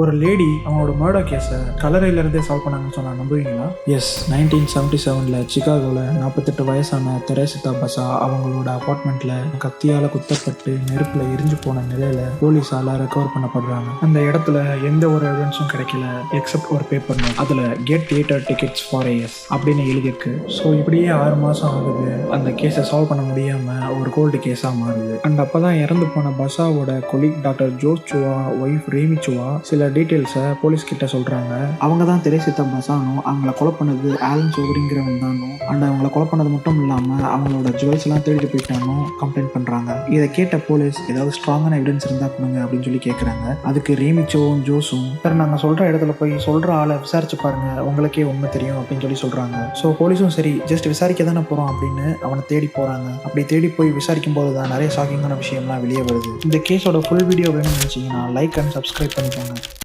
ஒரு லேடி அவங்களோட மர்டர் கேஸை கல்லறையிலேருந்தே சால்வ் பண்ணாங்கன்னு சொன்னால் நம்புவீங்களா? எஸ், 1977 சிகாகோவில் 48 வயசான தெரேசிதா பசா அவங்களோட அப்பார்ட்மெண்ட்டில் கத்தியால் குத்தப்பட்டு நெருப்பில் எரிஞ்சு போன நிலையில் போலீஸால் ரெக்கவர் பண்ணப்படுறாங்க. அந்த இடத்துல எந்த ஒரு எவிடன்ஸும் கிடைக்கல எக்ஸப்ட் ஒரு பேப்பர் நோட். அதில் get theatre tickets for AS அப்படின்னு எழுதியிருக்கு. ஸோ இப்படியே 6 மாதம் ஆகுது. அந்த கேஸை சால்வ் பண்ண முடியாமல் ஒரு கோல்டு கேஸாக மாறுது. அண்ட் அப்போ தான் இறந்து போன பசாவோட கொலீக் டாக்டர் ஜோசுவா ஒய்ஃப் ரேமிச்சுவா சில டீட்டெயில்ஸை போலீஸ் கிட்ட சொல்கிறாங்க. அவங்க தான் தெரேசிதா பசானும் அவங்கள கொலை பண்ணது ஆலன் சோவரிங்கிறவன் தானும் அண்ட் அவங்கள கொலை பண்ணது மட்டும் இல்லாமல் அவங்களோட ஜுவல்ஸ் எல்லாம் தேடிட்டு போயிட்டானும் கம்ப்ளைண்ட் பண்ணுறாங்க. இதை கேட்ட போலீஸ் ஏதாவது ஸ்ட்ராங்கான எவிடன்ஸ் இருந்தால் கொடுங்க அப்படின்னு சொல்லி கேட்குறாங்க. அதுக்கு ரேமிச்சோவும் ஜோஸும் சார் நாங்கள் சொல்கிற இடத்துல போய் சொல்கிற ஆளை விசாரிச்சு பாருங்க, உங்களுக்கே உண்மை தெரியும் அப்படின்னு சொல்லி சொல்கிறாங்க. ஸோ போலீஸும் சரி ஜஸ்ட் விசாரிக்க தானே போகிறோம் அப்படின்னு அவனை தேடி போகிறாங்க. அப்படி தேடி போய் விசாரிக்கும் போது தான் நிறைய ஷாக்கிங்கான விஷயம்லாம் வெளியே வருது. இந்த கேஸோட ஃபுல் வீடியோ வேணும்னு நினச்சிங்கன்னா லைக் அண்ட் சப்ஸ்கிரைப் பண்ணிக்கோங்க.